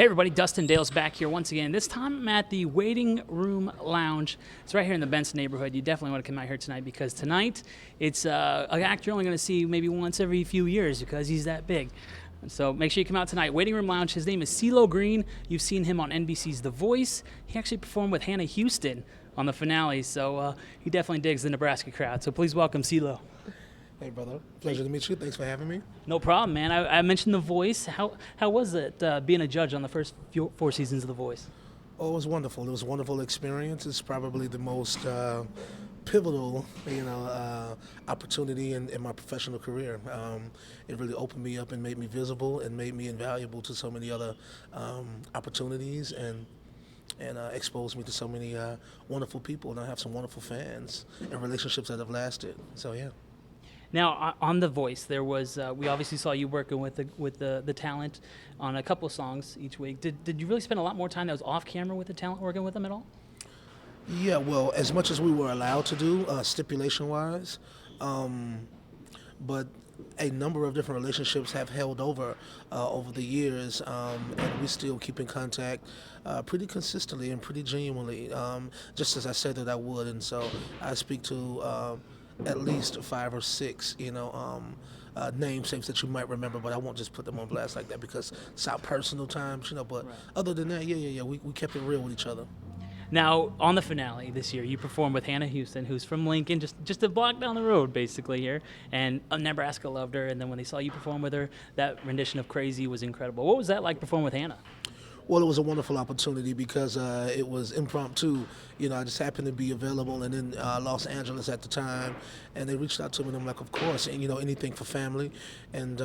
Hey everybody, Dustin Dale's back here once again. This time I'm at the Waiting Room Lounge. It's right here in the Benson neighborhood. You definitely want to come out here tonight because tonight it's an act you're only going to see maybe once every few years because he's that big. So make sure you come out tonight. Waiting Room Lounge. His name is CeeLo Green. You've seen him on NBC's The Voice. He actually performed with Hannah Houston on the finale, so he definitely digs the Nebraska crowd. So please welcome CeeLo. Hey, brother. Pleasure to meet you. Thanks for having me. No problem, man. I mentioned The Voice. How was it being a judge on the first four seasons of The Voice? Oh, it was wonderful. It was a wonderful experience. It's probably the most pivotal, opportunity in my professional career. It really opened me up and made me visible and made me invaluable to so many other opportunities and exposed me to so many wonderful people. And I have some wonderful fans and relationships that have lasted. So, yeah. Now, on The Voice, there was we obviously saw you working with the talent on a couple of songs each week. Did you really spend a lot more time that was off camera with the talent working with them at all? Yeah, well, as much as we were allowed to do, stipulation-wise, but a number of different relationships have held over the years, and we still keep in contact pretty consistently and pretty genuinely, just as I said that I would. And so I speak to at least 5 or 6, namesakes that you might remember, but I won't just put them on blast like that because it's our personal times, But right. Other than that, we kept it real with each other. Now, on the finale this year, you performed with Hannah Houston, who's from Lincoln, just a block down the road, basically, here. And Nebraska loved her, and then when they saw you perform with her, that rendition of Crazy was incredible. What was that like performing with Hannah? Well, it was a wonderful opportunity because it was impromptu. I just happened to be available and in Los Angeles at the time, and they reached out to me, and I'm like, of course, and anything for family. And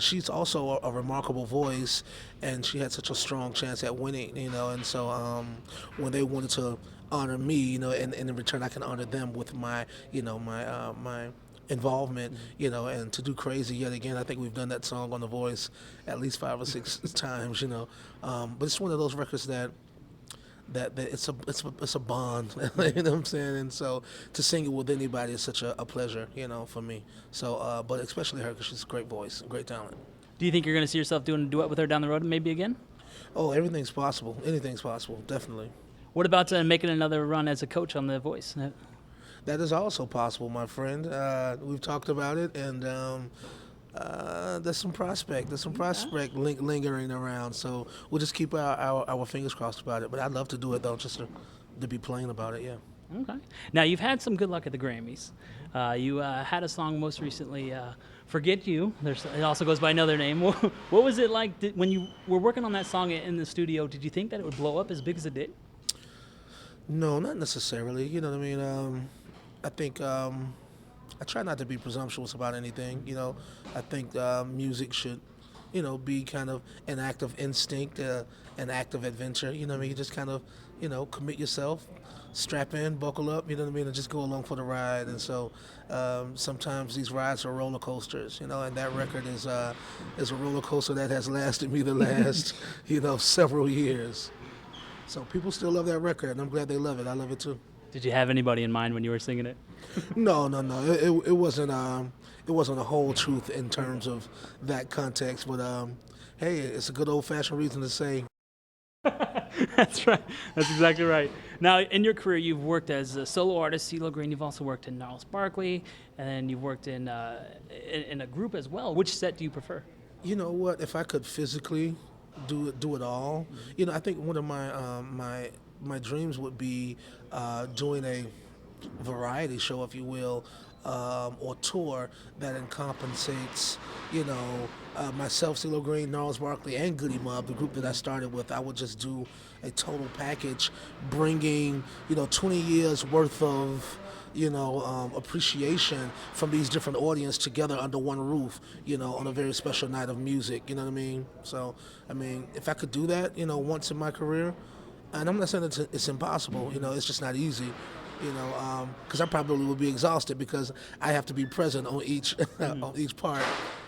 she's also a remarkable voice, and she had such a strong chance at winning, and so when they wanted to honor me, and in return I can honor them with my, my involvement, and to do Crazy yet again. I think we've done that song on The Voice at least 5 or 6 times, but it's one of those records that it's a bond, you know what I'm saying? And so to sing it with anybody is such a pleasure, for me. So, but especially her because she's a great voice, great talent. Do you think you're going to see yourself doing a duet with her down the road maybe again? Oh, everything's possible. Anything's possible, definitely. What about making another run as a coach on The Voice? That is also possible, my friend. We've talked about it, and there's some prospect. Lingering around. So we'll just keep our fingers crossed about it. But I'd love to do it, though, just to be plain about it, yeah. Okay. Now, you've had some good luck at the Grammys. You had a song most recently, Forget You. It also goes by another name. What was it like when you were working on that song in the studio? Did you think that it would blow up as big as it did? No, not necessarily. You know what I mean? I think I try not to be presumptuous about anything. I think music should, be kind of an act of instinct, an act of adventure. You know what I mean? You just kind of, commit yourself, strap in, buckle up. You know what I mean? And just go along for the ride. And so sometimes these rides are roller coasters. And that record is a roller coaster that has lasted me the last, several years. So people still love that record, and I'm glad they love it. I love it too. Did you have anybody in mind when you were singing it? No. It wasn't. It wasn't a whole truth in terms of that context. But hey, it's a good old-fashioned reason to say. That's right. That's exactly right. Now, in your career, you've worked as a solo artist, CeeLo Green. You've also worked in Gnarls Barkley, and then you've worked in a group as well. Which set do you prefer? You know what? If I could physically do it all, I think one of my dreams would be doing a variety show, if you will, or tour that encompasses, myself, CeeLo Green, Gnarls Barkley, and Goody Mob, the group that I started with. I would just do a total package, bringing 20 years worth of appreciation from these different audiences together under one roof, on a very special night of music. You know what I mean? So, if I could do that, once in my career. And I'm not saying it's impossible, it's just not easy, because I probably would be exhausted because I have to be present on each on each part,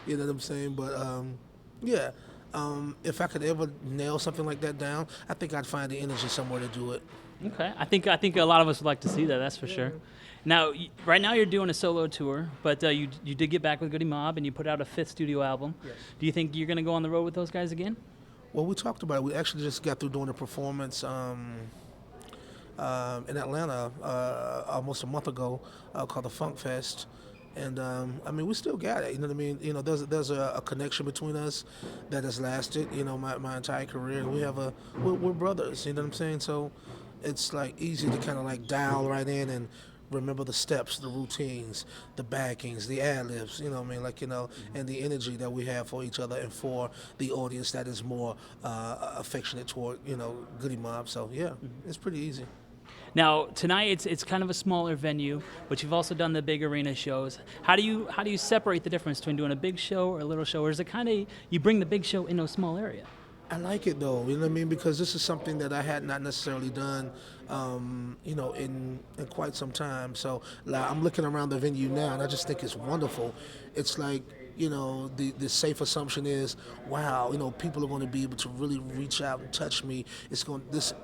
you know what I'm saying? But if I could ever nail something like that down, I think I'd find the energy somewhere to do it. Okay, I think a lot of us would like to see that. That's for sure. Now, right now you're doing a solo tour, but you did get back with Goody Mob and you put out a 5th studio album. Yes. Do you think you're going to go on the road with those guys again? Well, we talked about it. We actually just got through doing a performance in Atlanta almost a month ago called the Funk Fest. And I mean, we still got it. You know what I mean? You know, there's a connection between us that has lasted. You know, my entire career. We're brothers. You know what I'm saying? So it's like easy to kind of like dial right in and remember the steps, the routines, the backings, the ad libs. You know what I mean? Like, you know, and the energy that we have for each other and for the audience that is more affectionate toward, you know, Goody Mob. So yeah, it's pretty easy. Now tonight it's kind of a smaller venue, but you've also done the big arena shows. How do you separate the difference between doing a big show or a little show, or is it kind of you bring the big show into a small area? I like it though, you know what I mean, because this is something that I had not necessarily done, you know, in quite some time. So like, I'm looking around the venue now, and I just think it's wonderful. It's like, you know, the safe assumption is, wow, you know, people are going to be able to really reach out and touch me. It's going this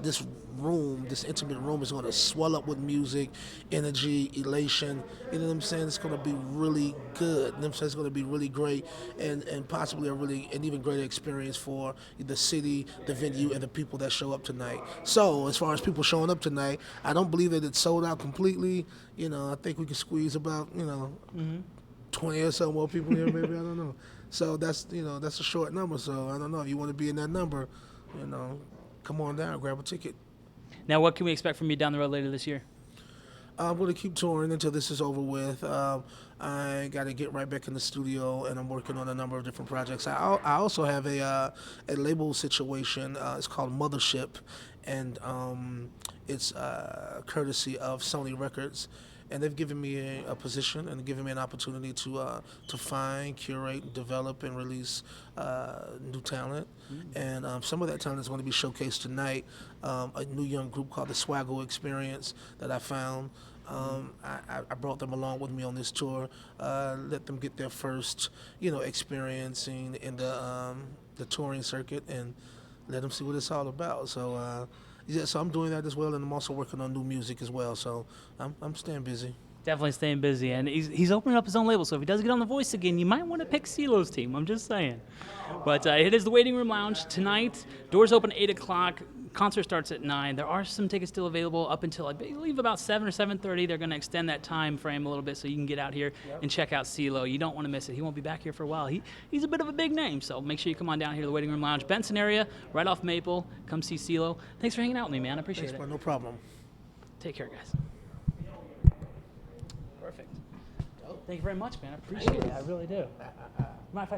room, this intimate room, is going to swell up with music, energy, elation. You know what I'm saying? It's going to be really good. You know what I'm saying? It's going to be really great, and possibly an even greater experience for the city, the venue, and the people that show up tonight. So as far as people showing up tonight, I don't believe that it's sold out completely. You know, I think we can squeeze about, you know, 20 or so more people here, maybe. I don't know. So that's, you know, that's a short number. So I don't know if you want to be in that number, you know, come on down, grab a ticket. Now, what can we expect from you down the road later this year? I'm going to keep touring until this is over with. I got to get right back in the studio, and I'm working on a number of different projects. I also have a label situation. It's called Mothership, and it's courtesy of Sony Records. And they've given me a position and given me an opportunity to find, curate, develop, and release new talent. And some of that talent is going to be showcased tonight. A new young group called the Swaggo Experience that I found. I brought them along with me on this tour. Let them get their first, you know, experience in the touring circuit, and let them see what it's all about. So. Yeah, so I'm doing that as well, and I'm also working on new music as well. So I'm staying busy. Definitely staying busy, and he's opening up his own label. So if he does get on The Voice again, you might want to pick CeeLo's team. I'm just saying. But it is the Waiting Room Lounge tonight. Doors open at 8 o'clock. Concert starts at 9. There are some tickets still available up until, I believe, about 7 or 7:30. They're going to extend that time frame a little bit so you can get out here and check out CeeLo. You don't want to miss it. He won't be back here for a while. He's a bit of a big name, so make sure you come on down here to the Waiting Room Lounge. Benson area, right off Maple. Come see CeeLo. Thanks for hanging out with me, man. I appreciate it. Thanks, no problem. Take care, guys. Perfect. Thank you very much, man. I appreciate it. I really do. Mind if I